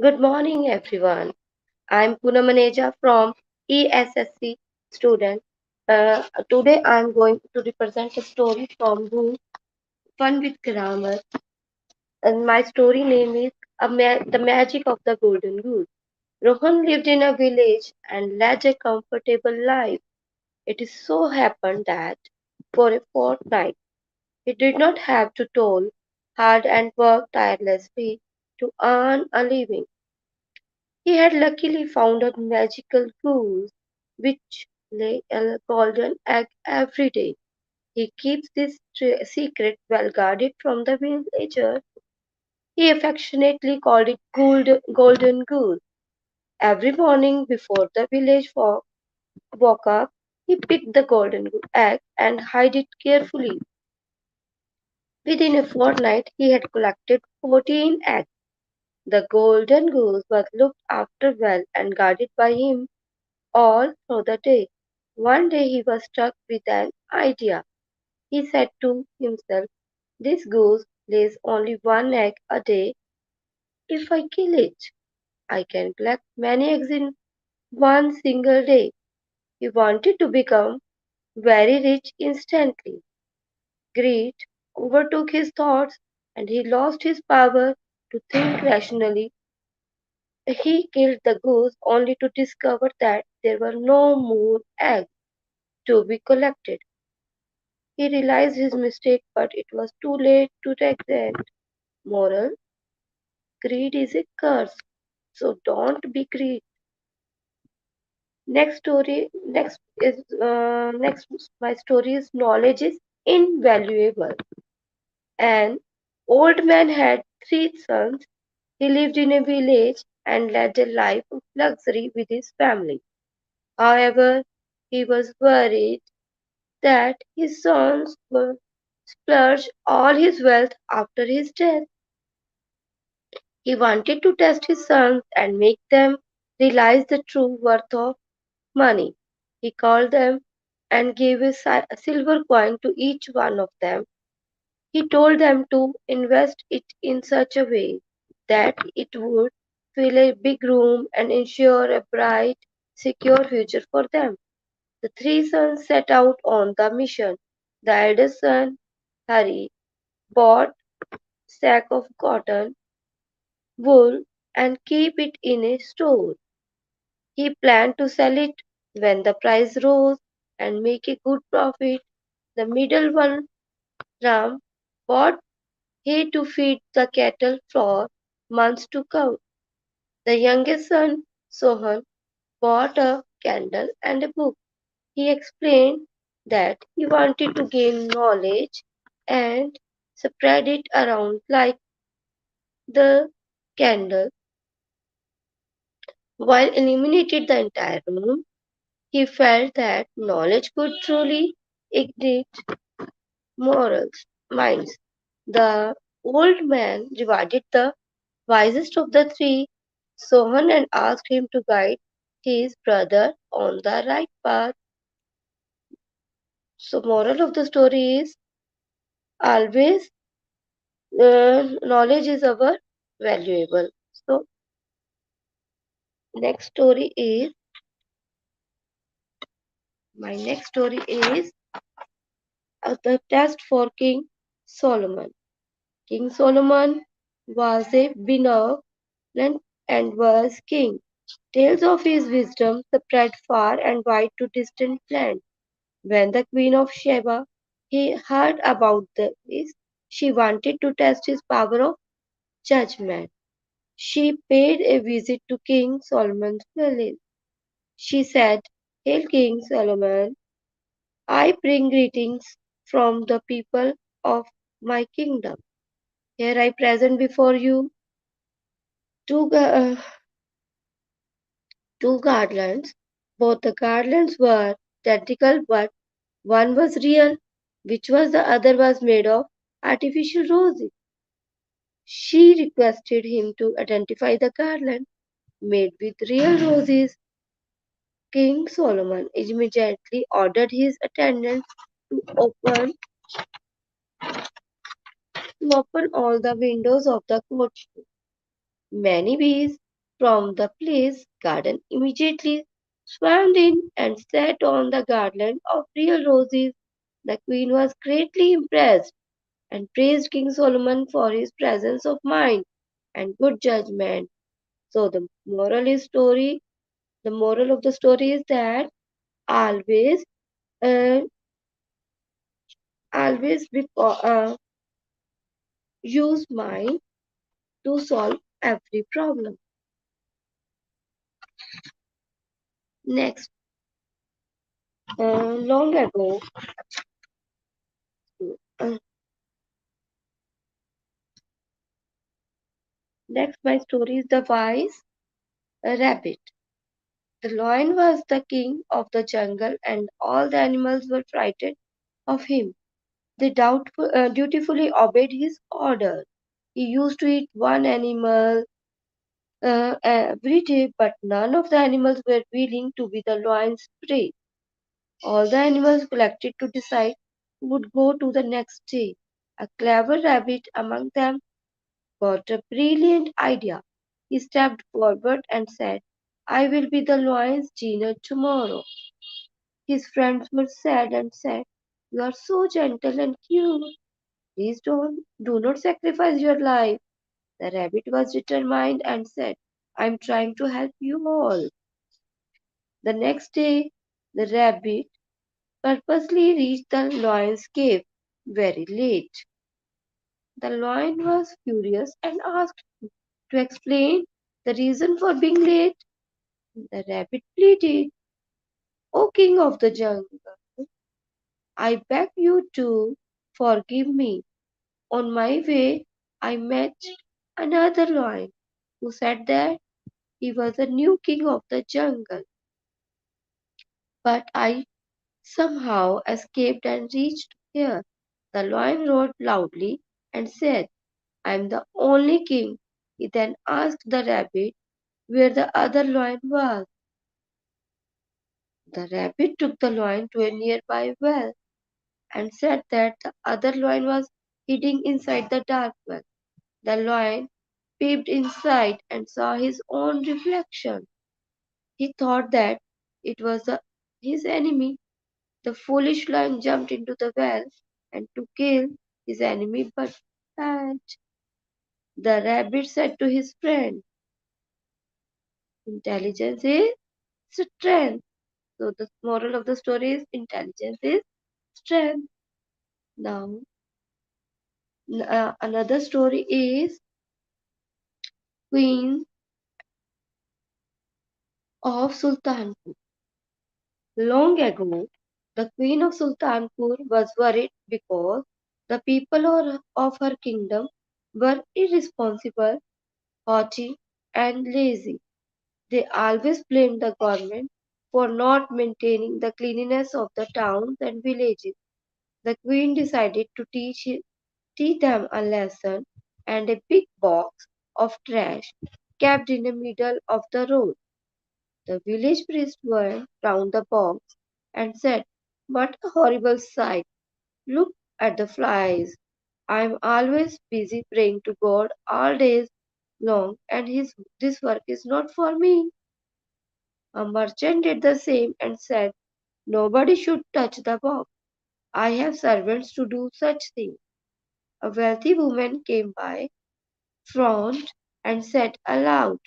Good morning, everyone. I'm Poonam Maneja from ESSC student. Today, I'm going to represent a story from Book Fun with Grammar, and my story name is The Magic of the Golden Goose. Rohan lived in a village and led a comfortable life. It is so happened that for a fortnight he did not have to toil hard and work tirelessly to earn a living. He had luckily found a magical goose which lay a golden egg every day. He keeps this secret well guarded from the villagers. He affectionately called it golden goose. Every morning before the village folk woke up, he picked the golden egg and hid it carefully. Within a fortnight, he had collected 14 eggs. The golden goose was looked after well and guarded by him all through the day. One day he was struck with an idea. He said to himself, "This goose lays only one egg a day. If I kill it, I can collect many eggs in one single day." He wanted to become very rich instantly. Greed overtook his thoughts and he lost his power to think rationally. He killed the goose only to discover that there were no more eggs to be collected. He realized his mistake, but it was too late to regret. Moral: greed is a curse, so don't be greedy. Next, my story is knowledge is invaluable. An old man had three sons. He lived in a village and led a life of luxury with his family. However, he was worried that his sons would splurge all his wealth after his death. He wanted to test his sons and make them realize the true worth of money. He called them and gave a silver coin to each one of them. He told them to invest it in such a way that it would fill a big room and ensure a bright, secure future for them. The three sons set out on the mission. The eldest son, Hari, bought sack of cotton, wool, and keep it in a store. He planned to sell it when the price rose and make a good profit. The middle one, Ram, bought hay to feed the cattle for months to come. The youngest son, Sohan, bought a candle and a book. He explained that he wanted to gain knowledge and spread it around like the candle. While illuminated the entire room, he felt that knowledge could truly ignite morals, minds. The old man rewarded the wisest of the three, Sohan, and asked him to guide his brother on the right path. So, moral of the story is always knowledge is our valuable. So, next story is my next story is the test for King Solomon. King Solomon was a benevolent and wise king. Tales of his wisdom spread far and wide to distant lands. When the Queen of Sheba he heard about this, she wanted to test his power of judgment. She paid a visit to King Solomon's palace. She said, "Hail King Solomon, I bring greetings from the people of my kingdom. Here I present before you two, two garlands. Both the garlands were identical, but one was real, which was the other was made of artificial roses." She requested him to identify the garland made with real roses. King Solomon immediately ordered his attendants to open all the windows of the courtyard. Many bees from the place garden immediately swam in and sat on the garland of real roses. The queen was greatly impressed and praised King Solomon for his presence of mind and good judgment. So the moral of the story is that always, uh, always use mind to solve every problem. Next, long ago, uh, next my story is the wise rabbit. The lion was the king of the jungle, and all the animals were frightened of him. They dutifully obeyed his orders. He used to eat one animal every day, but none of the animals were willing to be the lion's prey. All the animals collected to decide who would go to the next day. A clever rabbit among them got a brilliant idea. He stepped forward and said, I will be the lion's dinner tomorrow. His friends were sad and said, you are so gentle and cute. Please do not sacrifice your life. The rabbit was determined and said, I am trying to help you all. The next day, the rabbit purposely reached the lion's cave very late. The lion was furious and asked to explain the reason for being late. The rabbit pleaded, O king of the jungle, I beg you to forgive me. On my way, I met another lion who said that he was a new king of the jungle. But I somehow escaped and reached here. The lion roared loudly and said, I am the only king. He then asked the rabbit where the other lion was. The rabbit took the lion to a nearby well and said that the other lion was hiding inside the dark well. The lion peeped inside and saw his own reflection. He thought that it was his enemy. The foolish lion jumped into the well and to kill his enemy but bad. The rabbit said to his friend, intelligence is strength. So the moral of the story is intelligence is strength. Now, another story is Queen of Sultanpur. Long ago, the Queen of Sultanpur was worried because the people of her kingdom were irresponsible, haughty, and lazy. They always blamed the government for not maintaining the cleanliness of the towns and villages. The queen decided to teach them a lesson, and a big box of trash kept in the middle of the road. The village priest went round the box and said, what a horrible sight! Look at the flies. I am always busy praying to God all days long, and this work is not for me. A merchant did the same and said, nobody should touch the box. I have servants to do such things. A wealthy woman came by, frowned, and said aloud,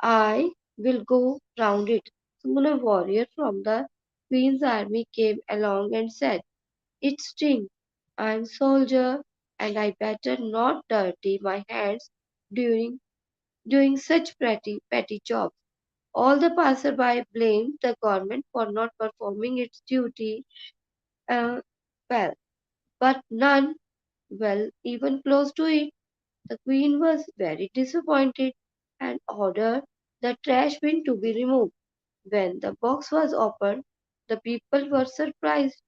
I will go round it. Soon a warrior from the queen's army came along and said, it stinks. I am soldier, and I better not dirty my hands during doing such petty jobs. All the passerby blamed the government for not performing its duty uh, well, but none well even close to it. The queen was very disappointed and ordered the trash bin to be removed. When the box was opened, the people were surprised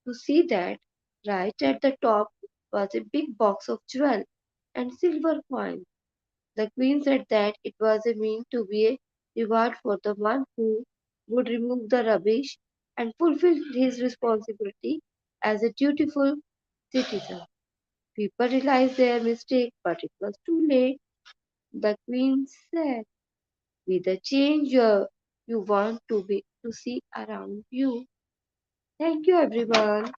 to see that right at the top was a big box of jewels and silver coins. The queen said that it was a mean to be a reward for the one who would remove the rubbish and fulfill his responsibility as a dutiful citizen. People realized their mistake, but it was too late. The queen said, "Be the change you want to see around you." Thank you, everyone.